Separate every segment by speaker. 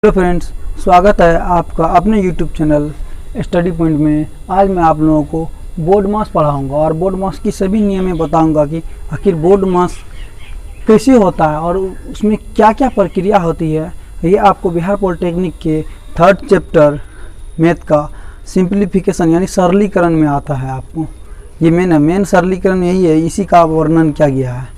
Speaker 1: Hello friends, स्वागत है आपका अपने यूट्यूब चैनल स्टडी पॉइंट में। आज मैं आप लोगों को बोर्ड मास पढ़ाऊंगा और बोर्ड मास की सभी नियमें बताऊंगा कि आखिर बोर्ड मास कैसे होता है और उसमें क्या क्या प्रक्रिया होती है। ये आपको बिहार पॉलिटेक्निक के 3rd चैप्टर मैथ का सिंप्लीफिकेशन यानी सरलीकरण में आता है। आपको ये मेन सरलीकरण यही है, इसी का वर्णन किया गया है।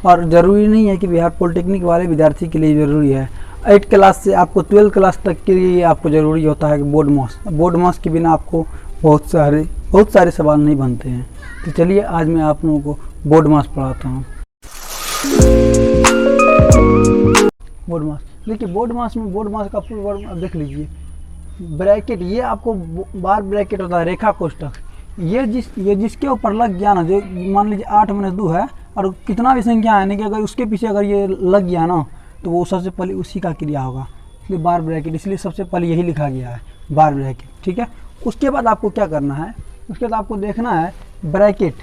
Speaker 1: और ज़रूरी नहीं है कि बिहार पॉलिटेक्निक वाले विद्यार्थी के लिए ज़रूरी है, 8 क्लास से आपको 12 क्लास तक के लिए आपको ज़रूरी होता है कि बोर्ड मास के बिना आपको बहुत सारे सवाल नहीं बनते हैं। तो चलिए आज मैं आप लोगों को बोर्ड मास पढ़ाता हूँ। बोर्ड मास देखिए, बोर्ड मास का फुल फॉर्म देख लीजिए। ब्रैकेट, ये आपको बार ब्रैकेट होता है, रेखा कोष्ठक। ये जिसके ऊपर लग गया ना, जो मान लीजिए 8-2 है और कितना भी संख्या है नहीं कि अगर उसके पीछे अगर ये लग गया ना तो वो सबसे पहले उसी का क्रिया होगा, इसलिए बार ब्रैकेट। इसलिए सबसे पहले यही लिखा गया है, बार ब्रैकेट। ठीक है, उसके बाद आपको क्या करना है, उसके बाद आपको देखना है ब्रैकेट।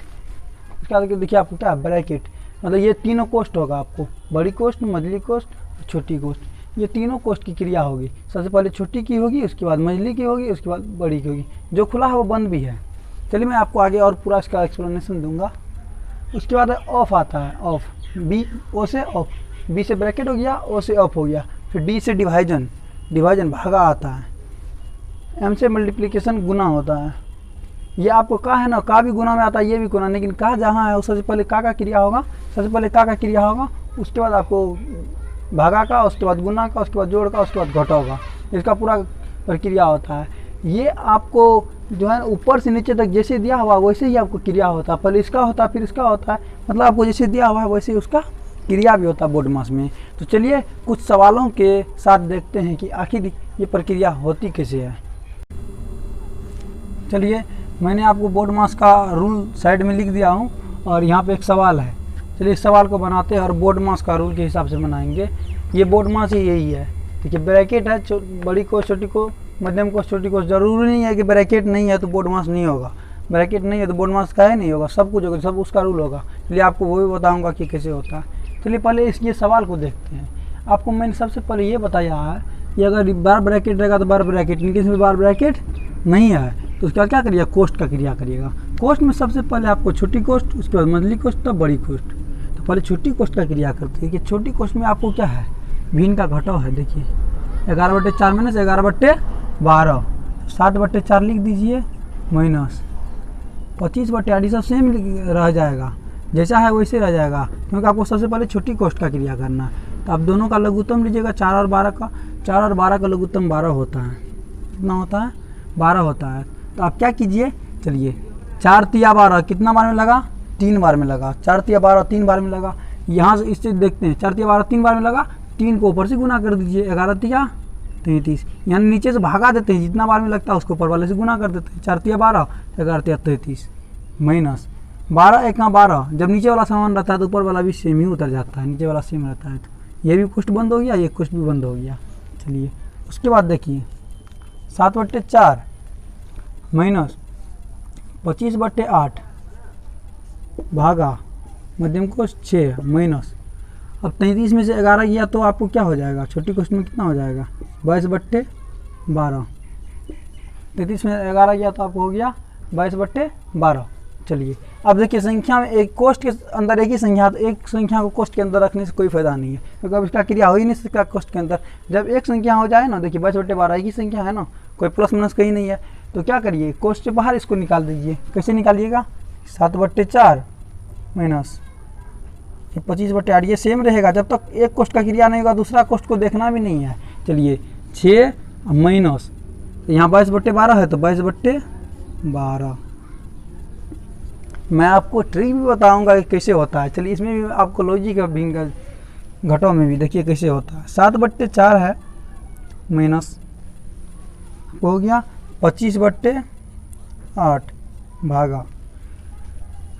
Speaker 1: उसके बाद देखिए आपको क्या ब्रैकेट मतलब ये तीनों कोष्ठ होगा आपको, बड़ी कोष्ठ, मझली कोष्ठ, छोटी कोष्ठ। ये तीनों कोष्ठ की क्रिया होगी। सबसे पहले छोटी की होगी, उसके बाद मझली की होगी, उसके बाद बड़ी की होगी। जो खुला है वो बंद भी है। चलिए मैं आपको आगे और पूरा इसका एक्सप्लेनेशन दूंगा। उसके बाद ऑफ आता है, ऑफ, बी ओ से ऑफ, बी से ब्रैकेट हो गया, ओ से ऑफ हो गया। फिर डी से डिवाइजन भागा आता है। एम से मल्टीप्लिकेशन गुना होता है। ये आपको का है ना, का भी गुना में आता है, ये भी गुना, लेकिन का जहाँ है सबसे पहले का क्रिया होगा, सबसे पहले का क्रिया होगा, उसके बाद आपको भागा का, उसके बाद गुना का, उसके बाद जोड़ का, उसके बाद घटा होगा। इसका पूरा प्रक्रिया होता है। ये आपको जो है ऊपर से नीचे तक जैसे दिया हुआ वैसे ही आपको क्रिया होता है। पहले इसका होता है फिर इसका होता है, मतलब आपको जैसे दिया हुआ है वैसे ही उसका क्रिया भी होता है बोर्ड मास में। तो चलिए कुछ सवालों के साथ देखते हैं कि आखिर ये प्रक्रिया होती कैसे है। चलिए मैंने आपको बोर्ड मास का रूल साइड में लिख दिया हूँ और यहाँ पे एक सवाल है। चलिए इस सवाल को बनाते हैं और बोर्ड मास का रूल के हिसाब से बनाएंगे। ये बोर्ड मास ही यही है। देखिए ब्रैकेट है, बड़ी को, छोटी को, मध्यम को, छोटी को। जरूरी नहीं है कि ब्रैकेट नहीं है तो बोर्ड मास नहीं होगा, ब्रैकेट नहीं है तो बोर्ड मास का ही नहीं होगा। सब कुछ होगा, सब उसका रूल होगा। इसलिए आपको वो भी बताऊँगा कि कैसे होता है। चलिए पहले ये सवाल को देखते हैं। आपको मैंने सबसे पहले ये बताया है कि अगर बार ब्रैकेट रहेगा तो बार ब्रैकेट, इनके इसमें बार ब्रैकेट नहीं है तो उसका क्या करिएगा, कोष्ठ का क्रिया करिएगा। कोष्ठ में सबसे पहले आपको छोटी कोष्ठ, उसके बाद मझली कोष्ठ, तब बड़ी कोष्ठ। तो पहले छोटी कोष्ठ का क्रिया करते हैं कि छोटी कोष्ठ में आपको क्या है, भिन्न का घटाव है। देखिए 11/4 माइनस 11/12, 60/4 लिख दीजिए, माइनस 25/8, सब सेम रह जाएगा, जैसा है वैसे रह जाएगा, क्योंकि आपको सबसे पहले छोटी कोष्ठ का क्रिया करना है। तो आप दोनों का लघुत्तम लीजिएगा, 4 और 12 का। 4 और 12 का लघुत्तम 12 होता है। कितना होता है, 12 होता है। तो आप क्या कीजिए, चलिए 4 तिया 12 कितना बार में लगा, 3 बार में लगा। 4 तिया 12 3 बार में लगा। यहाँ से इससे देखते हैं, 4 तिया 12 3 बार में लगा, 3 को ऊपर से गुना कर दीजिए, 11 तिया 33। यानी नीचे से भागा देते हैं, जितना बार में लगता है उसको ऊपर वाले से गुना कर देते हैं। 4 तिया 12, 11 तिया 33, माइनस 12 1 12। जब नीचे वाला समान रहता है तो ऊपर वाला भी सेम ही उतर जाता है, नीचे वाला सेम रहता है। तो ये भी कोष्ठ बंद हो गया, ये कोष्ठ भी बंद हो गया। चलिए उसके बाद देखिए 7/4 माइनस 25/8 भागा मध्यम कोष्ठ 6 माइनस, अब 33 में से 11 गया तो आपको क्या हो जाएगा, छोटी कोष्ठ में कितना हो जाएगा, 22/12। 33 में 11 गया तो आपको हो गया 22/12। चलिए अब देखिए संख्या में एक कोष्ठ के अंदर एक ही संख्या, तो एक संख्या को कोष्ठ के अंदर रखने से कोई फायदा नहीं है, क्योंकि अब इसका क्रिया हो ही नहीं सकता कोष्ठ के अंदर। जब एक संख्या हो जाए ना, देखिए 22/12 एक ही संख्या है ना, कोई प्लस माइनस कहीं नहीं है, तो क्या करिए, कोष्ठ से बाहर इसको निकाल दीजिए। कैसे निकालिएगा, 7/4 माइनस 25/8, ये सेम रहेगा जब तक एक कोष्ठ का क्रिया नहीं होगा, दूसरा कोष्ठ को देखना भी नहीं है। चलिए 6 माइनस, यहाँ 22/12 है तो 22/12। मैं आपको ट्रिक भी बताऊंगा कि कैसे होता है। चलिए इसमें भी आपको लॉजिक है, भिन्न घटों में भी देखिए कैसे होता है। 7/4 है माइनस हो गया 25/8 भागा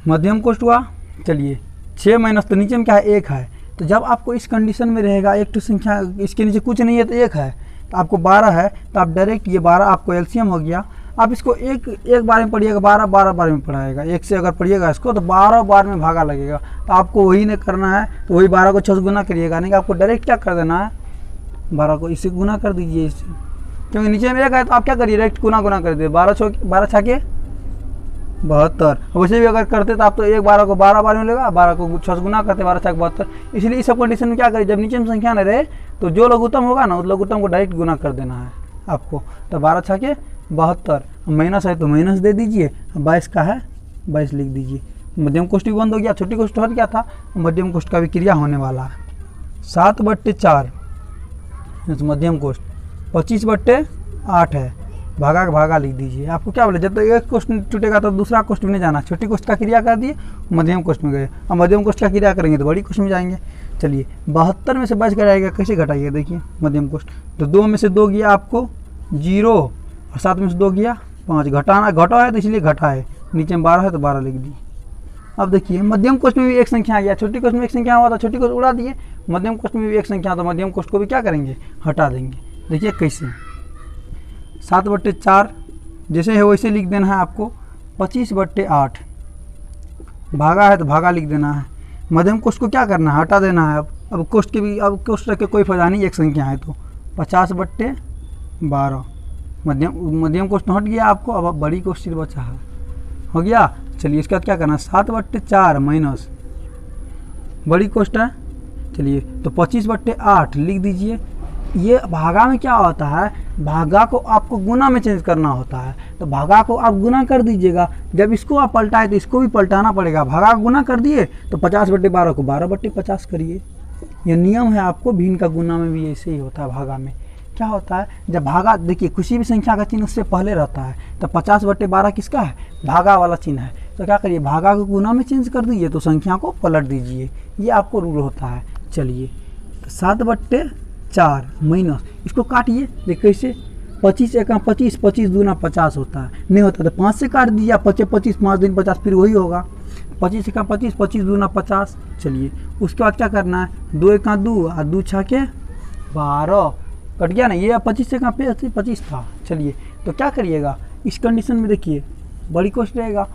Speaker 1: मध्यम कोष्ठ हुआ। चलिए 6 माइनस, तो नीचे में क्या है, 1 है। तो जब आपको इस कंडीशन में रहेगा, एक तो संख्या इसके नीचे कुछ नहीं है तो 1 है, तो आपको 12 है, तो आप डायरेक्ट ये 12 आपको एलसीएम हो गया। आप इसको एक बार में पढ़िएगा, 12 बार में पढ़ाएगा। 1 से अगर पढ़िएगा इसको तो 12 बार में भागा लगेगा, तो आपको वही नहीं करना है। तो वही 12 को 6 से गुना करिएगा, नहीं कि आपको डायरेक्ट क्या कर देना है, 12 को इससे गुना कर दीजिए इससे, क्योंकि नीचे में 1 है तो आप क्या करिए डायरेक्ट गुना कर दीजिए। 12 छके 72। वैसे भी अगर करते तो आप तो 1 12 को 12 बार मिलेगा, 12 को 6 से गुना करते 12 छक 72। इसलिए इस सब कंडीशन में क्या करिए, जब नीचे में संख्या न रहे तो जो लघुत्तम होगा ना उस लघुत्तम को डायरेक्ट गुना कर देना है आपको। तो 12 छके 72, माइनस है तो माइनस दे दीजिए, 22 का है 22 लिख दीजिए। मध्यम कोष्ठ भी बंद हो गया, छोटी कोष्ठ हट गया था, मध्यम कोष्ठ का भी क्रिया होने वाला है। 7/4 मध्यम कोष्ठ, 25/8 है, भागा का भागा लिख दीजिए। आपको क्या बोले, जब तक एक कोष्ठ टूटेगा तो दूसरा कोष्ठ में नहीं जाना, छोटी कोष्ठ का क्रिया कर दिए मध्यम कोष्ठ में गए, अब मध्यम कोष्ठ का क्रिया करेंगे तो बड़ी कोष्ठ में जाएंगे। चलिए 72 में से 22 घटाएगा, कैसे घटाइए देखिए मध्यम कोष्ठ, तो 2 में से 2 गया आपको 0 और 7 में से 2 गया 5, घटाना घटा है तो इसलिए घटा है, नीचे में 12 है तो 12 लिख दिए। अब देखिए मध्यम कोष्ठ में भी एक संख्या आ गया, छोटी कोष्ठ में एक संख्या हुआ था, छोटी कोष्ठ उड़ा दिए, मध्यम कोष्ठ में भी एक संख्या, तो मध्यम कोष्ठ को भी क्या करेंगे, हटा देंगे। देखिए कैसे, 7/4 जैसे है वैसे लिख देना है आपको, 25/8 भागा है तो भागा लिख देना है। मध्यम कोष्ठ को क्या करना है, हटा देना है। अब कोष्ठ के भी, अब कोष्ठ रख के कोई फायदा नहीं, एक संख्या है तो 50/12 मध्यम कोष्ठ हट गया आपको, अब बड़ी कोष्ठ बचा है, हो गया। चलिए इसके बाद क्या करना है, 7/4 माइनस बड़ी कोष्ठ है, चलिए तो 25/8 लिख दीजिए। ये भागा में क्या होता है, भागा को आपको गुना में चेंज करना होता है, तो भागा को आप गुना कर दीजिएगा। जब इसको आप पलटाए तो इसको भी पलटाना पड़ेगा, भागा गुना कर दिए तो 50/12 को 12/50 करिए। यह नियम है आपको, भिन्न का गुना में भी ऐसे ही होता है। भागा में क्या होता है, जब भागा, देखिए किसी भी संख्या का चिन्ह उससे पहले रहता है, तो 50/12 किसका है, भागा वाला चिन्ह है, तो क्या करिए भागा को गुना में चेंज कर दीजिए, तो संख्या को पलट दीजिए, ये आपको रूल होता है। चलिए 7/4 माइनस, इसको काटिए, देखिए कैसे, 25 एका 25, 25 दूना 50 होता है, नहीं होता तो 5 से काट दीजिए, 25 5 दिन 50 फिर वही होगा, 25 एका 25, 25 दूना 50। चलिए उसके बाद क्या करना है, 2 एका 2 और 2 छके 12 कट गया ना, ये 25 से कहाँ पे 25 था। चलिए तो क्या करिएगा इस कंडीशन में, देखिए बड़ी कोष्ठ रहेगा,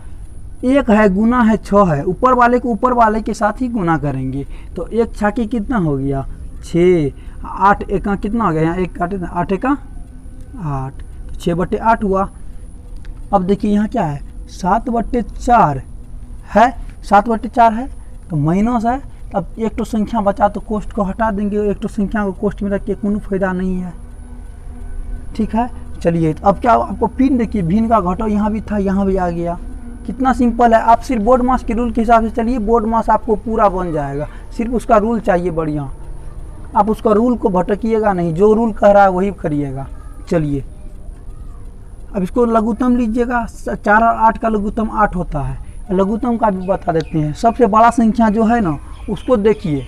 Speaker 1: 1 है गुना है 6 है, ऊपर वाले को ऊपर वाले के साथ ही गुना करेंगे, तो 1 छाके कितना हो गया 6, 8 एका कितना हो गया, यहाँ 1 काटे 8 एका 8, तो 6/8 हुआ। अब देखिए यहाँ क्या है, 7/4 है, 7/4 है तो माइनस है, अब एक तो संख्या बचा तो कोष्ठ को हटा देंगे, एक तो संख्या को कोष्ठ में रख के कोई फायदा नहीं है, ठीक है। चलिए तो अब क्या आपको पिन देखिए, भिन्न का घटाओ यहाँ भी था यहाँ भी आ गया, कितना सिंपल है। आप सिर्फ बोर्ड मास के रूल के हिसाब से चलिए, बोर्ड मास आपको पूरा बन जाएगा, सिर्फ उसका रूल चाहिए बढ़िया, आप उसका रूल को भटकिएगा नहीं, जो रूल कह रहा है वही करिएगा। चलिए अब इसको लघुत्तम लीजिएगा, 4 और 8 का लघुत्तम 8 होता है, लघुत्तम का भी बता देते हैं। सबसे बड़ा संख्या जो है ना उसको देखिए,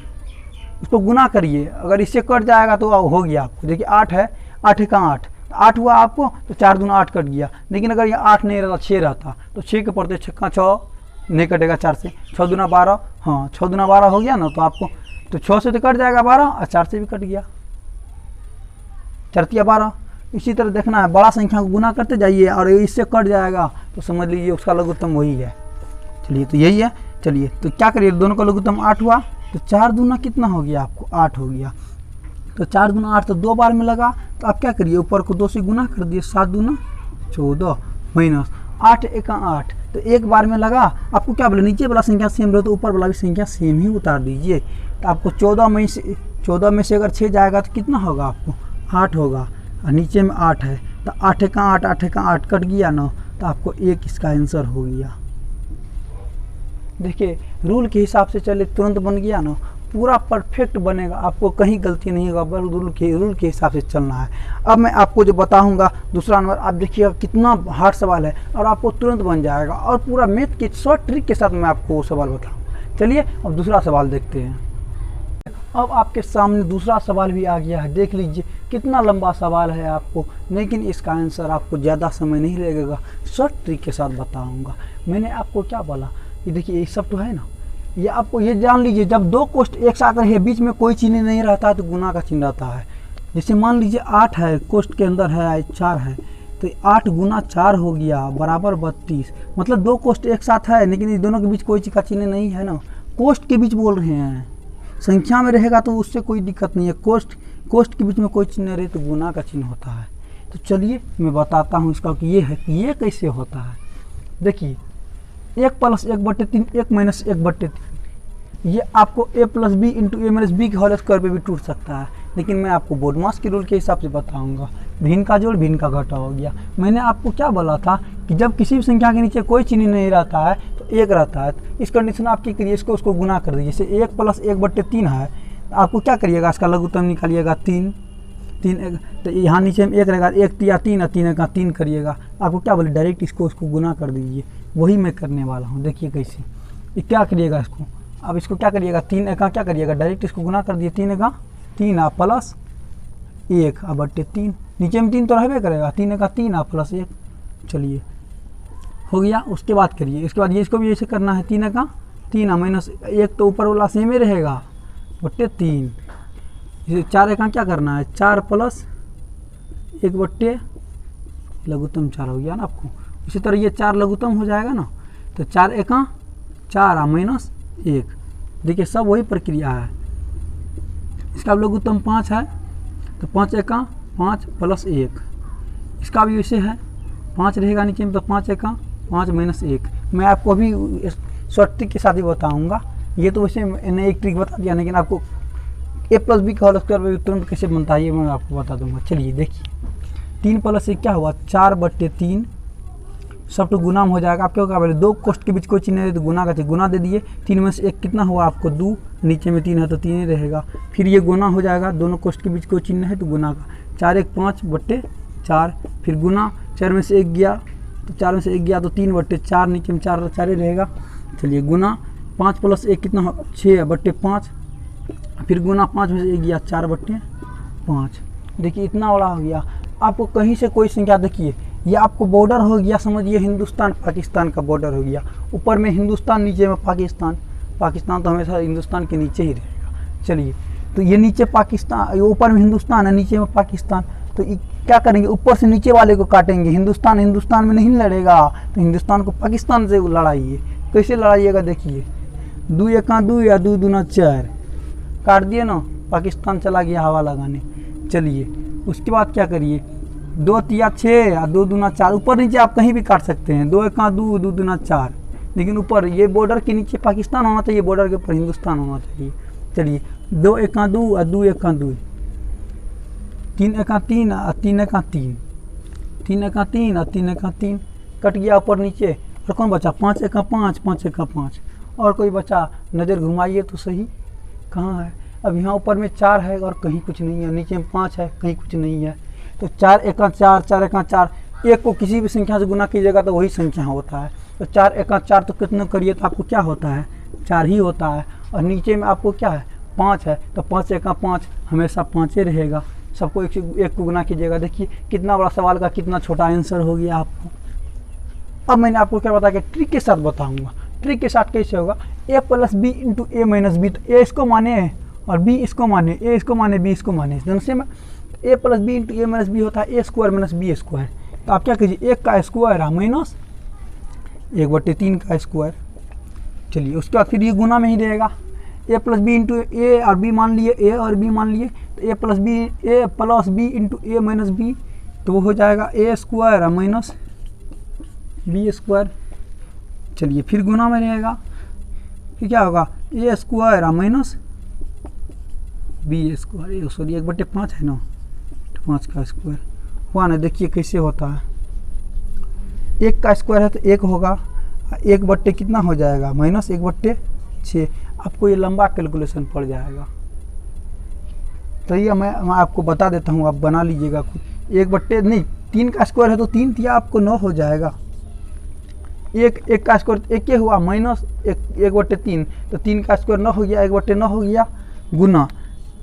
Speaker 1: उसको गुना करिए, अगर इससे कट जाएगा तो हो गया आपको, देखिए 8 है, 8 एका 8 तो 8 हुआ आपको, तो 4 दूना 8 कट गया। लेकिन अगर ये 8 नहीं रहता 6 रहता तो 6 के पड़ते 6 6 नहीं कटेगा 4 से, 6 दूना 12, हाँ 6 दूना 12 हो गया ना, तो आपको तो 6 से तो कट जाएगा 12 और 4 से भी कट गया, 4 12। इसी तरह देखना है, बड़ा संख्या को गुना करते जाइए और इससे कट जाएगा तो समझ लीजिए उसका लघुत्तम वही है। चलिए तो यही है। चलिए तो क्या करिए, दोनों का लघुत्तम 8 हुआ, तो 4 दूना कितना हो गया आपको 8 हो गया, तो 4 दूना 8 तो 2 बार में लगा, तो आप क्या करिए ऊपर को 2 से गुना कर दिए, 7 दूना 14 माइनस 8 एका 8 तो 1 बार में लगा। आपको क्या बोले, नीचे वाला संख्या सेम रहे तो ऊपर वाला भी संख्या सेम ही उतार दीजिए, तो आपको 14 में से अगर 6 जाएगा तो कितना होगा आपको 8 होगा, और नीचे में 8 है तो 8 एका 8 8 एका 8 कट गया ना, तो आपको 1 इसका आंसर हो गया। देखिए रूल के हिसाब से चले तुरंत बन गया ना, पूरा परफेक्ट बनेगा, आपको कहीं गलती नहीं होगा, बस रूल के हिसाब से चलना है। अब मैं आपको जो बताऊंगा दूसरा नंबर, आप देखिएगा कितना हार्ड सवाल है और आपको तुरंत बन जाएगा, और पूरा मैथ के शॉर्ट ट्रिक के साथ मैं आपको वो सवाल बताऊँगा। चलिए अब दूसरा सवाल देखते हैं। अब आपके सामने दूसरा सवाल भी आ गया है, देख लीजिए कितना लंबा सवाल है आपको, लेकिन इसका आंसर आपको ज़्यादा समय नहीं लगेगा, शॉर्ट ट्रिक के साथ बताऊँगा। मैंने आपको क्या बोला, ये देखिए ये सब तो है ना, ये आपको ये जान लीजिए, जब 2 कोष्ठ एक साथ रहे बीच में कोई चिन्ह नहीं रहता है तो गुना का चिन्ह रहता है। जैसे मान लीजिए 8 है, कोष्ठ के अंदर है 4 है, तो 8 गुना 4 हो गया बराबर 32, मतलब 2 कोष्ठ एक साथ है लेकिन इन दोनों के बीच कोई का चिन्ह नहीं है ना, कोष्ठ के बीच बोल रहे हैं, संख्या में रहेगा तो उससे कोई दिक्कत नहीं है, कोष्ठ कोष्ठ के बीच में कोई चिन्ह रहे तो गुना का चिन्ह होता है। तो चलिए मैं बताता हूँ इसका कि ये है कि ये कैसे होता है। देखिए 1 + 1/3 1 - 1/3 ये आपको a + b × a - b के होल स्क्वायर पे भी टूट सकता है, लेकिन मैं आपको बोडमास के रूल के हिसाब से बताऊंगा। भिन्न का जोड़ भिन्न का घटा हो गया। मैंने आपको क्या बोला था कि जब किसी भी संख्या के नीचे कोई चिन्ह नहीं रहता है तो 1 रहता है। तो इस कंडीशन आपके करिए, इसको उसको गुना कर दीजिए। जैसे 1 + 1/3 है, तो आपको क्या करिएगा, इसका लघुत्तम निकालिएगा 3 तो यहाँ नीचे में 1 रहेगा, 1 × 3 और 3 का 3 करिएगा। आपको क्या बोले, डायरेक्ट इसको उसको गुना कर दीजिए। वही मैं करने वाला हूँ। देखिए कैसे, ये क्या करिएगा इसको, अब इसको क्या करिएगा, 3 का क्या करिएगा, डायरेक्ट इसको गुना कर दिए। 3 का 3 + 1/3, नीचे में 3 तो रहबे करेगा। 3 का 3 + 1, चलिए हो गया। उसके बाद करिए, इसके बाद ये इसको भी ऐसे करना है। 3 का 3 - 1 तो ऊपर वाला सेम ही रहेगा /3। इसे 4 का क्या करना है, 4 + 1/, लघुत्तम 4 हो गया ना आपको। इसी तरह ये 4 लघुत्तम हो जाएगा ना, तो 4 का 4 - 1। देखिए सब वही प्रक्रिया है। इसका लघुत्तम 5 है, तो 5 का 5 + 1। इसका भी वैसे है, 5 रहेगा नीचे में, तो 5 का 5 - 1। मैं आपको अभी शॉर्ट ट्रिक के साथ ही बताऊँगा। ये तो वैसे मैंने एक ट्रिक बता दिया, लेकिन आपको a + b का होल स्क्वायर में तुरंत कैसे बनता है ये मैं आपको बता दूंगा। चलिए देखिए, 3 + 1 क्या हुआ, 4/3। सब तो गुना में हो जाएगा। आपके क्या बोले, 2 कोष्ठ के बीच कोई चिन्ह है तो गुना का गुना दे दिए। 3 में से 1 कितना हुआ आपको, 2, नीचे में 3 है तो 3 ही रहेगा। फिर ये गुना हो जाएगा, दोनों कोष्ठ के बीच कोई चिन्ह है तो गुना का 4 × 1 = 5/4। फिर गुना 4 में से 1 गया तो 4 में से 1 गया तो 3/4, नीचे में 4 ही रहेगा। चलिए गुना 5 + 1 कितना होगा, 6/5। फिर गुना 5 में से 1 गया 4/5। देखिए इतना बड़ा हो गया। आपको कहीं से कोई संख्या, देखिए ये आपको बॉर्डर हो गया, समझिए हिंदुस्तान पाकिस्तान का बॉर्डर हो गया। ऊपर में हिंदुस्तान, नीचे में पाकिस्तान। पाकिस्तान तो हमेशा हिंदुस्तान के नीचे ही रहेगा। चलिए तो ये नीचे पाकिस्तान, ऊपर में हिंदुस्तान है, नीचे में पाकिस्तान। तो क्या करेंगे, ऊपर से नीचे वाले को काटेंगे। हिंदुस्तान हिंदुस्तान में नहीं लड़ेगा, तो हिंदुस्तान को पाकिस्तान से लड़ाइए। कैसे लड़ाइएगा, देखिए 2 × 1 = 2 या 2 × 2 = 4, काट दिए ना, पाकिस्तान चला गया हवा लगाने। चलिए उसके बाद क्या करिए, 2 × 3 = 6 या 2 × 2 = 4। ऊपर नीचे आप कहीं भी काट सकते हैं। 2 × 1 = 2, 2 × 2 = 4, लेकिन ऊपर ये बॉर्डर के नीचे पाकिस्तान होना चाहिए, बॉर्डर के ऊपर हिंदुस्तान होना चाहिए। चलिए 2 × 1 = 2 और 2 × 1 = 2, 3 × 1 = 3 और 3 × 1 = 3, 3 × 1 = 3 और 3 × 1 = 3, कट गया ऊपर नीचे। और कौन बचा, 5 × 1 = 5, 5 × 1 = 5। और कोई बचा, नज़र घुमाइए तो सही, कहाँ है। अब यहाँ ऊपर में 4 है और कहीं कुछ नहीं है, नीचे में 5 है, कहीं कुछ नहीं है। तो 4 × 1 = 4, 4 × 1 = 4। एक को किसी भी संख्या से गुना कीजिएगा तो वही संख्या होता है। तो 4 × 1 = 4, तो कितना करिए तो आपको क्या होता है, 4 ही होता है। और नीचे में आपको क्या है, 5 है, तो 5 × 1 = 5, हमेशा 5 ही रहेगा। सबको एक को गुना कीजिएगा। देखिए कितना बड़ा सवाल का कितना छोटा आंसर हो गया आपको। अब मैंने आपको क्या बताया कि ट्रिक के साथ बताऊँगा। ट्रिक के साथ कैसे होगा, a + b × a - b। तो a इसको माने और b इसको माने, a इसको माने b इसको माने, दोनों से में a + b × a - b होता है a² - b²। तो आप क्या कीजिए, 1 का स्क्वायर माइनस 1/3 का स्क्वायर। चलिए उसके बाद फिर ये गुना में ही रहेगा। a + b × a और b मान लिए, a और b मान लिए, तो a + b × a - b, तो वो हो जाएगा a² - b²। चलिए फिर गुना में रहेगा, फिर क्या होगा, a² - b², सॉरी 1/5 है ना, 5 का स्क्वायर हुआ ना। देखिए कैसे होता है, 1 का स्क्वायर है तो 1 होगा, 1/ कितना हो जाएगा, -1/6। आपको ये लंबा कैलकुलेशन पड़ जाएगा। तो ये मैं आपको बता देता हूँ, आप बना लीजिएगा खुद। 1/ नहीं, 3 का स्क्वायर है तो 3 दिया आपको 9 हो जाएगा। 1 का स्क्वायर 1 हुआ, -1/3, तो 3 का स्क्वायर 9 हो गया, 1/9 हो गया, गुना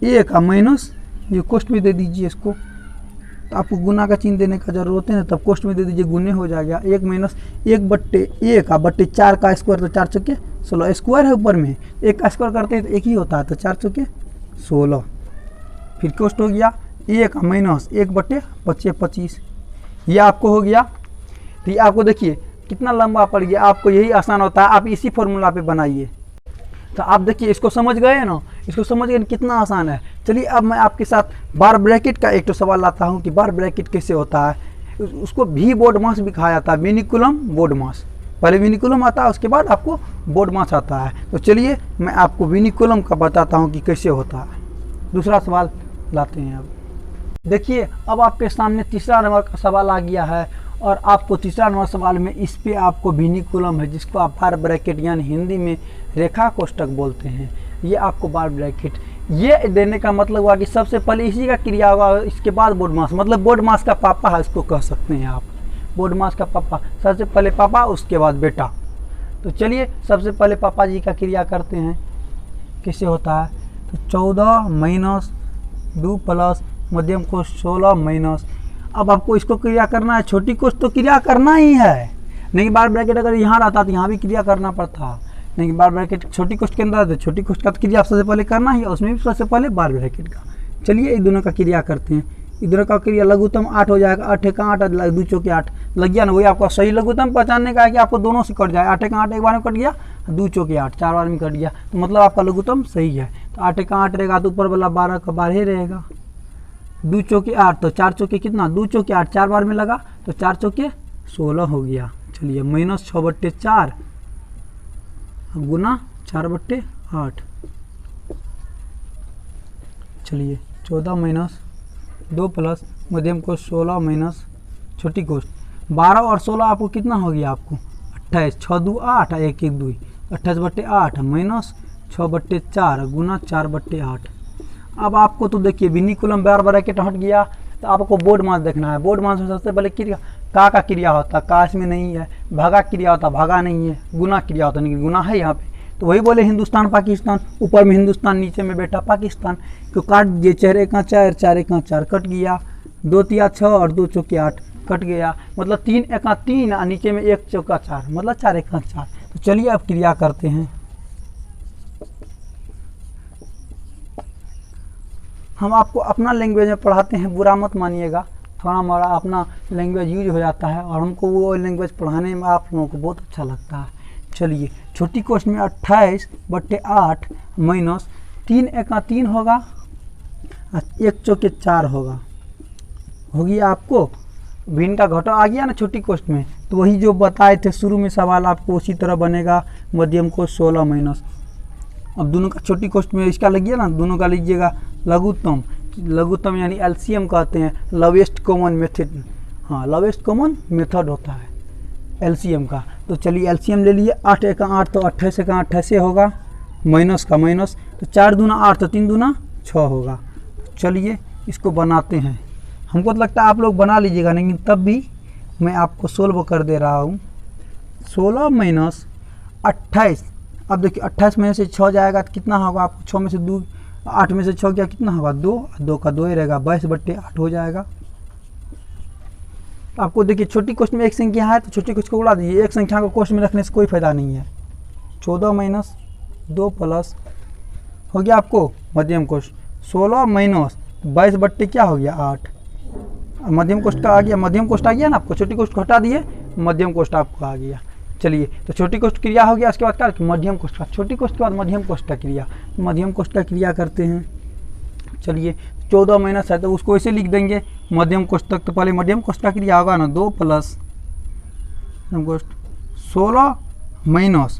Speaker 1: 1 का माइनस, ये कोष्ठ में दे दीजिए इसको। तो आपको गुना का चिन्ह देने का जरूरत है ना, तब कोष्ठ में दे दीजिए, गुने हो जाएगा। 1 - 1/1 4 का स्क्वायर, तो 4 × 4 = 16, स्क्वायर है ऊपर में, 1 का स्क्वायर करते हैं तो 1 ही होता है, तो 4 × 4 = 16। फिर कोष्ठ हो गया 1 - 1/25, 25। ये आपको हो गया। तो ये आपको देखिए कितना लंबा पड़ गया। आपको यही आसान होता है, आप इसी फॉर्मूला पे बनाइए। तो आप देखिए इसको समझ गए ना, इसको समझ गए कितना आसान है। चलिए अब मैं आपके साथ बार ब्रैकेट का एक तो सवाल लाता हूँ कि बार ब्रैकेट कैसे होता है। उसको भी बोर्ड मास भी कहा जाता है, विनिकुलम बोर्ड मास। पहले विनिकुलम आता है, उसके बाद आपको बोर्ड मास आता है। तो चलिए मैं आपको विनिकुलम का बताता हूँ कि कैसे होता है। दूसरा सवाल लाते हैं। अब देखिए अब आपके सामने तीसरा नंबर का सवाल आ गया है, और आपको तीसरा नंबर सवाल में इस पे आपको विनिकुलम है, जिसको आप बार ब्रैकेट यानी हिंदी में रेखा कोष्ठक बोलते हैं। ये आपको बार ब्रैकेट ये देने का मतलब हुआ कि सबसे पहले इसी का क्रिया होगा, इसके बाद बोर्ड मास, मतलब बोर्ड मास का पापा है, इसको कह सकते हैं आप। बोर्ड मास का पापा, सबसे पहले पापा उसके बाद बेटा। तो चलिए सबसे पहले पापा जी का क्रिया करते हैं, कैसे होता है। तो 14 माइनस 2 प्लस मध्यम कोष्ठ 16 माइनस, अब आपको इसको क्रिया करना है, छोटी कोष्ठ तो क्रिया करना ही है, नहीं बार ब्रैकेट अगर यहाँ रहता तो यहाँ भी क्रिया करना पड़ता, नहीं बार ब्रैकेट छोटी कोष्ठ के अंदर, तो छोटी कोष्ठ का तो क्रिया सबसे पहले करना ही है, उसमें भी सबसे पहले बार ब्रैकेट का। चलिए इन दोनों का क्रिया करते हैं। इन दोनों का क्रिया लघुत्तम 8 हो जाएगा, 8 का 8 2 चौके 8 लग गया ना। वही आपका सही लघुत्तम पहचानने का है कि आपको दोनों से कट जाए, 8 का 8 एक बार में कट गया, 2 चौके 8 4 बार में कट गया, तो मतलब आपका लघुत्तम सही है। तो 8 का 8 रहेगा तो ऊपर वाला 12 का 12 रहेगा, 2 चौके 8 तो 4 चौके कितना, 2 चौके 8 4 बार में लगा तो 4 चौके 16 हो गया। चलिए माइनस 6/4 गुना 4/8, चलिए 14 माइनस 2 प्लस मध्यम कोष्ठ 16 माइनस छोटी कोष्ठ 12 और 16 आपको कितना हो गया, आपको 28, 6 2 8 1 1 2 28/8 माइनस 6/4 गुना 4/8। अब आपको तो देखिए विनिकुलम बार ब्रैकेट हट गया, तो आपको बोर्ड मास देखना है। बोर्ड मास में सबसे पहले क्रिया का क्रिया होता, का इसमें नहीं है, भागा क्रिया होता, भागा नहीं है, गुना क्रिया होता नहीं, गुना है यहाँ पे। तो वही बोले हिंदुस्तान पाकिस्तान, ऊपर में हिंदुस्तान नीचे में बेटा पाकिस्तान। तो काट दिए, 4 1 4 4 1 4 कट गया, 2 3 6 और 2 चौके 8 कट गया, मतलब 3 1 3 और नीचे में 1 चौका 4 मतलब 4 1 4। तो चलिए अब क्रिया करते हैं। हम आपको अपना लैंग्वेज में पढ़ाते हैं, बुरा मत मानिएगा, थोड़ा हमारा अपना लैंग्वेज यूज हो जाता है और हमको वो लैंग्वेज पढ़ाने में आप लोगों को बहुत अच्छा लगता है। चलिए छोटी कोष्ठ में 28/8 माइनस 3 1 3 होगा, 1 चौके 4 होगा, हो गया आपको भिन्न का घटा आ गया ना छोटी कोष्ठ में। तो वही जो बताए थे शुरू में सवाल, आपको उसी तरह बनेगा। मध्यम कोष्ठ 16 माइनस, अब दोनों का छोटी कोष्ठ में इसका लगिए ना, दोनों का लीजिएगा लघुत्तम। लघुत्तम यानी एलसीएम कहते हैं, लोवेस्ट कॉमन मेथड। हाँ लवेस्ट कॉमन मेथड होता है एलसीएम का। तो चलिए एलसीएम ले लिए, 8 1 8 तो 28 1 28 होगा, माइनस का माइनस, तो 4 दूना 8 तो 3 दूना 6 होगा। चलिए इसको बनाते हैं। हमको तो लगता है आप लोग बना लीजिएगा, लेकिन तब भी मैं आपको सोल्व कर दे रहा हूँ। 16 माइनस 28, अब देखिए 28 में से 6 जाएगा तो कितना होगा आपको, 6 में से 2 8 में से 6 क्या कितना होगा, 2 2 का 2 ही रहेगा, 22/8 हो जाएगा। आपको देखिए छोटी कोष्ठ में एक संख्या है तो छोटी कोष्ठ को उड़ा दीजिए, एक संख्या को कोष्ठ में रखने से कोई फायदा नहीं है। 14 माइनस 2 प्लस हो गया आपको मध्यम कोष्ठ 16 माइनस 22 क्या हो गया 8, मध्यम कोष्ठ का आ गया, मध्यम कोष्ठ आ गया ना आपको, छोटी कोष्ठ को हटा दिए मध्यम कोष्ठ आपको आ गया। चलिए तो छोटी कोष्ठ क्रिया हो गया, उसके बाद क्या मध्यम कोष्ठ का, छोटी कोष्ठ के बाद मध्यम कोष्ठ का क्रिया, मध्यम कोष्ठ का क्रिया करते हैं। चलिए 14 माइनस है तो उसको ऐसे लिख देंगे मध्यम कोष्ठ तक, तो पहले मध्यम कोष्ठ का क्रिया होगा ना 2 प्लस मध्यम कोष्ठ 16 माइनस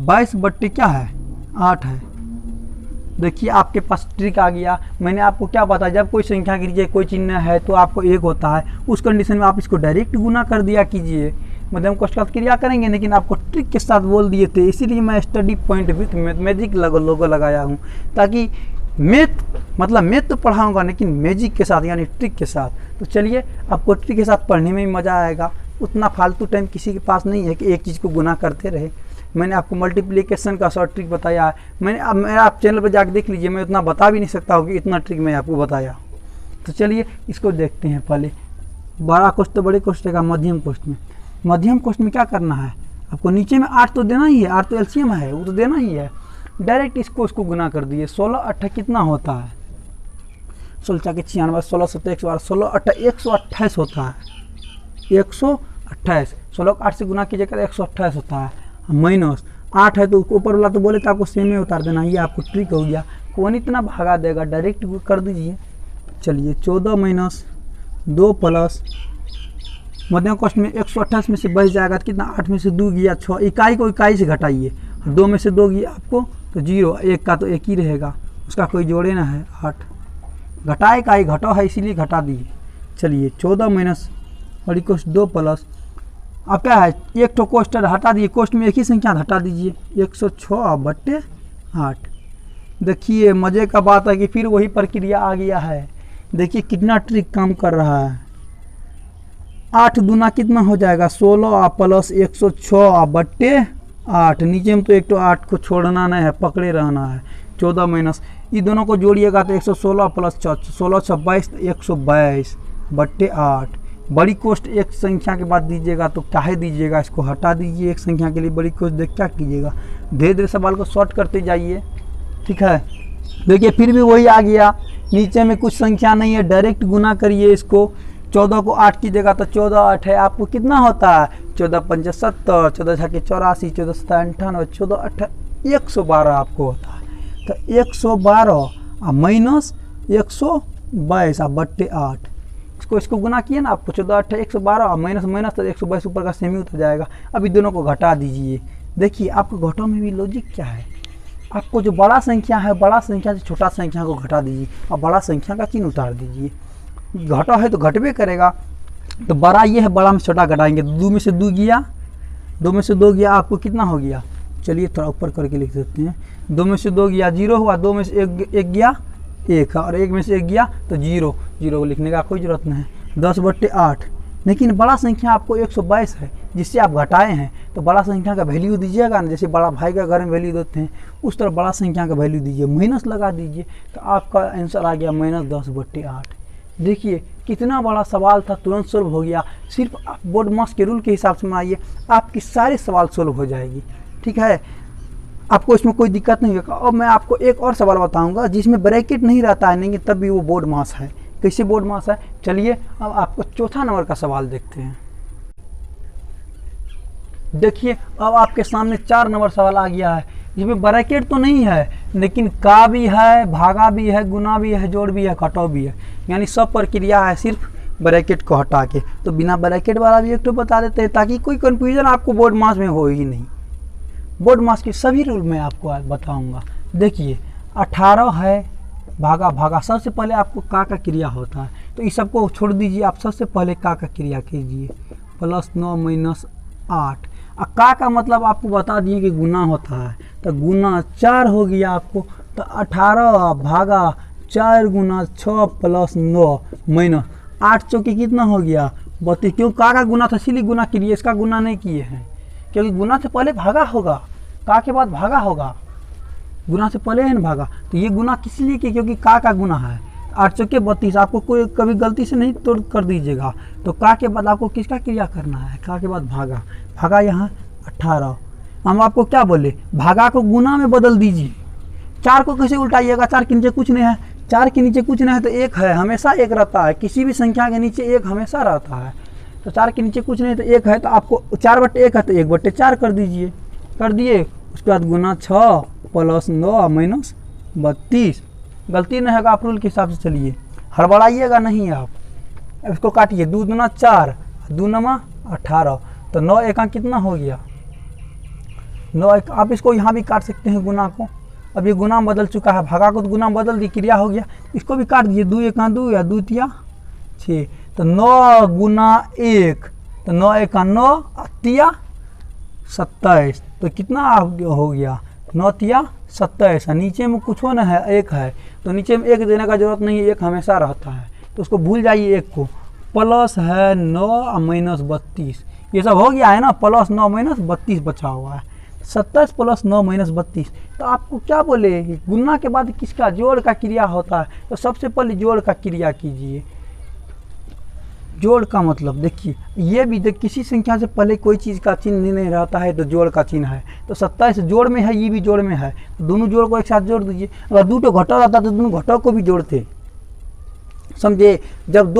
Speaker 1: 22 क्या है 8 है। देखिए आपके पास ट्रिक आ गया। मैंने आपको क्या बताया, जब कोई संख्या कीजिए कोई चिन्ह है तो आपको 1 होता है, उस कंडीशन में आप इसको डायरेक्ट गुना कर दिया कीजिए, मध्यम कोष्ठ का क्रिया करेंगे, लेकिन आपको ट्रिक के साथ बोल दिए थे, इसीलिए मैं स्टडी पॉइंट विथ मैजिक लोगो लगाया हूँ, ताकि मैथ तो पढ़ाऊँगा लेकिन मैजिक के साथ यानी ट्रिक के साथ। तो चलिए आपको ट्रिक के साथ पढ़ने में भी मज़ा आएगा, उतना फालतू टाइम किसी के पास नहीं है कि एक चीज़ को गुना करते रहे। मैंने आपको मल्टीप्लिकेशन का शॉर्ट ट्रिक बताया है, मैंने आप चैनल पर जाकर देख लीजिए, मैं उतना बता भी नहीं सकता हूँ कि इतना ट्रिक मैं आपको बताया। तो चलिए इसको देखते हैं। पहले बड़ा कोष्ठ तो बड़े कोष्ठ का, मध्यम कोष्ठ में, मध्यम कोष्ठ में क्या करना है आपको, नीचे में 8 तो देना ही है, 8 तो एलसीएम है वो तो देना ही है, डायरेक्ट इसको गुना कर दिए। 16 8 कितना होता है, 16 के 96, 16 7 112, 16 8 128 होता है, 128, 16 को 8 से गुना कीजिएगा 128 होता है, माइनस 8 है तो ऊपर वाला तो बोले तो आपको सेम में उतार देना, ये आपको ट्रिक हो गया। कौन इतना भागा देगा, डायरेक्ट कर दीजिए। चलिए 14 माइनस 2 प्लस मध्यम कोष्ठ में 128 में से बच जाएगा तो कितना, 8 में से 2 गया 6, इकाई को इकाई से घटाइए, 2 में से 2 गया आपको तो 0, 1 का तो 1 ही रहेगा, उसका कोई जोड़े ना है 8, घटा इकाई घटो है इसीलिए घटा दिए। चलिए 14 माइनस बड़ी कोष्ठ 2 प्लस अब क्या है, एक तो कोष्ठ हटा दिए, कोष्ठ में एक ही संख्या हटा दीजिए, 106/8। देखिए मज़े का बात है कि फिर वही प्रक्रिया आ गया है। देखिए कितना ट्रिक काम कर रहा है। 8 दूना कितना हो जाएगा, 16 प्लस 106/8। नीचे में तो एक तो 8 को छोड़ना नहीं है, पकड़े रहना है। 14 माइनस ये दोनों को जोड़िएगा तो 116 प्लस 16 22 122/8। बड़ी कोष्ठ एक संख्या के बाद दीजिएगा तो काहे दीजिएगा, इसको हटा दीजिए एक संख्या के लिए बड़ी कोष्ठ, देख क्या कीजिएगा, धीरे धीरे सवाल को शॉर्ट करते जाइए। ठीक है, देखिए फिर भी वही आ गया, नीचे में कुछ संख्या नहीं है, डायरेक्ट गुना करिए इसको। 14 को 8 कीजिएगा तो 14 8 है, आपको कितना होता है 14 5 70, 14 6 84, 14 7 98, 14 8 112 आपको होता है। तो 112 माइनस 122/8, इसको गुना किए ना आपको 14 8 112 माइनस माइनस तो 122 ऊपर का सेमी उतर जाएगा। अभी दोनों को घटा दीजिए। देखिए आपको घटों में भी लॉजिक क्या है, आपको जो बड़ा संख्या है बड़ा संख्या से छोटा संख्या को घटा दीजिए और बड़ा संख्या का चिन्ह उतार दीजिए। घटा है तो घटबे करेगा, तो बड़ा ये है, बड़ा में छोटा घटाएंगे, 2 में से 2 गया, 2 में से 2 गया, आपको कितना हो गया, चलिए थोड़ा ऊपर करके लिख देते हैं। 2 में से 2 गया 0 हुआ, 2 में से 1 गया 1 और 1 में से 1 गया तो 0 को लिखने का कोई ज़रूरत नहीं है। 10/8, लेकिन बड़ा संख्या आपको 122 है जिससे आप घटाए हैं, तो बड़ा संख्या का वैल्यू दीजिएगा ना, जैसे बड़ा भाई का घर में वैल्यू देते हैं उस तरह बड़ा संख्या का वैल्यू दीजिए, माइनस लगा दीजिए, तो आपका आंसर आ गया -10/8। देखिए कितना बड़ा सवाल था, तुरंत सोल्व हो गया। सिर्फ आप बोर्ड मास के रूल के हिसाब से बनाइए, आपकी सारे सवाल सोल्व हो जाएगी। ठीक है, आपको इसमें कोई दिक्कत नहीं होगा। और मैं आपको एक और सवाल बताऊंगा जिसमें ब्रैकेट नहीं रहता है, नहीं तब भी वो बोर्ड मास है। कैसे बोर्ड मास है, चलिए अब आपको चौथा नंबर का सवाल देखते हैं। देखिए अब आपके सामने 4 नंबर सवाल आ गया है, जिसमें ब्रैकेट तो नहीं है लेकिन का भी है, भागा भी है, गुना भी है, जोड़ भी है, घटाव भी है, यानी सब प्रक्रिया है सिर्फ ब्रैकेट को हटा के। तो बिना ब्रैकेट वाला भी एक तो बता देते हैं ताकि कोई कंफ्यूजन आपको बोर्ड मास में हो ही नहीं। बोर्ड मास के सभी रूल मैं आपको बताऊंगा। देखिए 18 है, भागा सबसे पहले आपको का क्रिया होता है, तो इस सबको छोड़ दीजिए, आप सबसे पहले का क्रिया कीजिए, +9 - 8। का मतलब आपको बता दिए कि गुना होता है, तो गुना 4 हो गया आपको, तो 18 भागा 4 गुना 6 + 9 माइनस 8 चौके कितना हो गया 32। क्यों, का गुना था इसीलिए गुना किए, इसका गुना नहीं किए हैं, क्योंकि गुना से पहले भागा होगा, का के बाद भागा होगा, गुना से पहले है ना भागा, तो ये गुना किस लिए किया, क्योंकि का गुना है। 8 चौके 32, आपको कोई कभी गलती से नहीं तोड़ कर दीजिएगा। तो का के बाद आपको किसका क्रिया करना है, का के बाद भागा यहाँ 18। हम आपको क्या बोले, भागा को गुना में बदल दीजिए। 4 को कैसे उल्टाइएगा, 4 के नीचे कुछ नहीं है, 4 के नीचे कुछ नहीं है तो 1 है, हमेशा 1 रहता है, किसी भी संख्या के नीचे 1 हमेशा रहता है। तो 4 के नीचे कुछ नहीं तो 1 है, तो आपको 4/1 है तो 1/4 कर दीजिए, कर दिए। उसके बाद गुना 6 + 9 - 32। गलती नहीं होगा, आप रूल के हिसाब से चलिए, हड़बड़ाइएगा नहीं आप। इसको काटिए, 2 दूना 4, 2 9 18, तो 9 1 कितना हो गया 9 1। आप इसको यहाँ भी काट सकते हैं गुना को, अब ये गुना बदल चुका है, भागा को तो गुना बदल दी, क्रिया हो गया, इसको भी काट दीजिए, 2 1 2 या 2 3 6, तो 9 गुना 1, तो 9 1 9 3 27, तो कितना हो गया 9 3 27। नीचे में कुछ ना है, 1 है, तो नीचे में 1 देने का जरूरत नहीं है, 1 हमेशा रहता है, तो उसको भूल जाइए। 1 को प्लस है 9 माइनस 32, ये सब हो गया है ना, +9 माइनस 32 बचा हुआ है, 27 + 9 माइनस 32। तो आपको क्या बोले, गुना के बाद किसका जोड़ का क्रिया होता है, तो सबसे पहले जोड़ का क्रिया कीजिए। जोड़ का मतलब देखिए, ये भी देख किसी संख्या से पहले कोई चीज़ का चिन्ह नहीं रहता है तो जोड़ का चिन्ह है। तो 27 जोड़ में है, ये भी जोड़ में है, तो दोनों जोड़ को एक साथ जोड़ दीजिए। अगर 2 घटा रहता तो दोनों घटों को भी जोड़ते, समझे। जब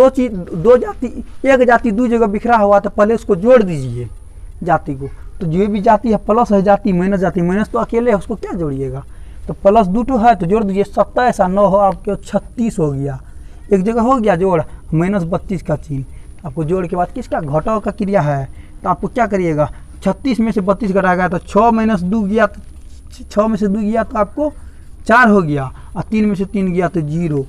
Speaker 1: एक जाति 2 जगह बिखरा हुआ तो पहले उसको जोड़ दीजिए जाति को, तो जो भी जाती है प्लस है जाती माइनस जाती, माइनस तो अकेले है उसको क्या जोड़िएगा, तो प्लस 2 है तो जोड़ दीजिए, 27 और 9 हो आपके 36 हो गया, एक जगह हो गया जोड़, -32 का चिन्ह। आपको जोड़ के बाद किसका घटाव का क्रिया है, तो आपको क्या करिएगा 36 में से 32 घटाएगा तो 6 - 2 गया, तो 6 में से 2 गया तो आपको 4 हो गया, और 3 में से 3 गया तो 0।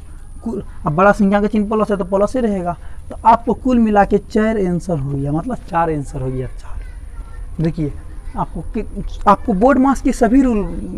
Speaker 1: अब बड़ा संख्या का चिन्ह प्लस है तो प्लस ही रहेगा, तो आपको कुल मिला के 4 आंसर हो गया, मतलब 4 आंसर हो गया 4। देखिए आपको बोर्ड मास की सभी रूल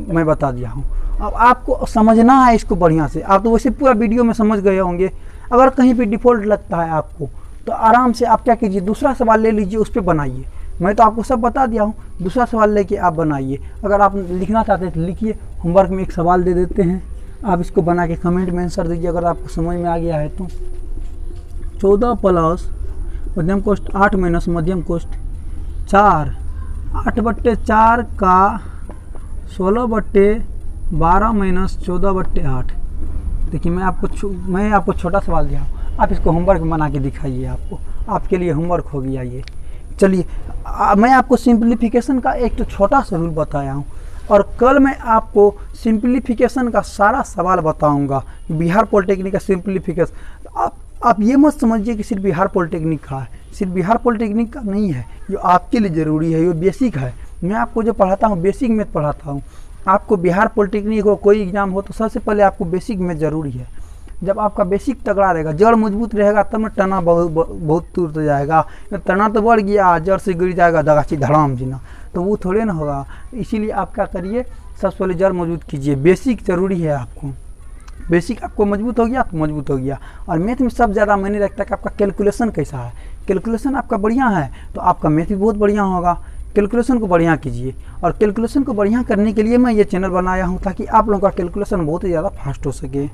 Speaker 1: मैं बता दिया हूँ, अब आपको समझना है इसको बढ़िया से। आप तो वैसे पूरा वीडियो में समझ गए होंगे, अगर कहीं पे डिफ़ॉल्ट लगता है आपको तो आराम से आप क्या कीजिए, दूसरा सवाल ले लीजिए, उस पर बनाइए। मैं तो आपको सब बता दिया हूँ, दूसरा सवाल लेके आप बनाइए। अगर आप लिखना चाहते हैं तो लिखिए, होमवर्क में एक सवाल दे देते हैं, आप इसको बना के कमेंट में आंसर दीजिए अगर आपको समझ में आ गया है तो। 14 प्लस मध्यम कोष्ठ 8 माइनस मध्यम कोष्ठ 4, 8/4 का 16/12 माइनस 14/8। देखिए मैं आपको छोटा सवाल दिया हूँ, आप इसको होमवर्क बना के दिखाइए, आपके लिए होमवर्क हो गया ये। चलिए मैं आपको सिंप्लीफिकेशन का एक तो छोटा सा रूल बताया हूँ, और कल मैं आपको सिंप्लीफिकेशन का सारा सवाल बताऊंगा, बिहार पॉलिटेक्निक का सिंप्लीफिकेशन। आप ये मत समझिए कि सिर्फ बिहार पॉलिटेक्निक का है, सिर्फ बिहार पॉलिटेक्निक का नहीं है, जो आपके लिए ज़रूरी है, ये बेसिक है। मैं आपको जो पढ़ाता हूँ बेसिक मैथ पढ़ाता हूँ। आपको बिहार पॉलिटेक्निक हो कोई एग्जाम हो तो सबसे पहले आपको बेसिक मैथ ज़रूरी है। जब आपका बेसिक तगड़ा रहेगा, जड़ मजबूत रहेगा, तब में तना बहुत टूट जाएगा। तना तो बढ़ गया, जड़ से गिर जाएगा दगाची धड़ाम जीना, तो वो थोड़े ना होगा। इसीलिए आप क्या करिए, सबसे पहले जड़ मजबूत कीजिए, बेसिक ज़रूरी है आपको। बेसिक आपको मजबूत हो गया तो मजबूत हो गया। और मैथ में सब ज़्यादा मायने रखता है कि आपका कैलकुलेशन कैसा है। कैलकुलेशन आपका बढ़िया है तो आपका मैथ भी बहुत बढ़िया होगा। कैलकुलेशन को बढ़िया कीजिए, और कैलकुलेशन को बढ़िया करने के लिए मैं ये चैनल बनाया हूँ ताकि आप लोगों का कैलकुलेशन बहुत ही ज़्यादा फास्ट हो सके।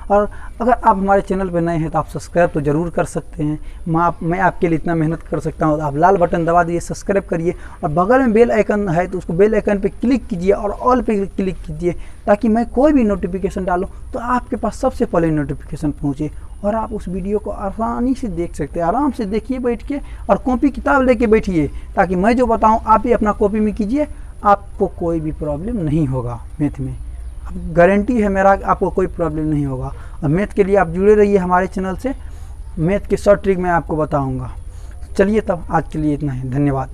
Speaker 1: और अगर आप हमारे चैनल पर नए हैं तो आप सब्सक्राइब तो ज़रूर कर सकते हैं। मैं आपके लिए इतना मेहनत कर सकता हूँ, आप लाल बटन दबा दीजिए, सब्सक्राइब करिए, और बगल में बेल आइकन है तो उसको बेल आइकन पे क्लिक कीजिए और ऑल पे क्लिक कीजिए, ताकि मैं कोई भी नोटिफिकेशन डालूँ तो आपके पास सबसे पहले नोटिफिकेशन पहुँचे और आप उस वीडियो को आसानी से देख सकते हैं। आराम से देखिए बैठ के, और कॉपी किताब लेके बैठिए, ताकि मैं जो बताऊँ आप ही अपना कॉपी में कीजिए, आपको कोई भी प्रॉब्लम नहीं होगा मैथ में। गारंटी है मेरा, आपको कोई प्रॉब्लम नहीं होगा। और मैथ के लिए आप जुड़े रहिए हमारे चैनल से, मैथ के शॉर्ट ट्रिक मैं आपको बताऊंगा। चलिए तब आज के लिए इतना ही, धन्यवाद।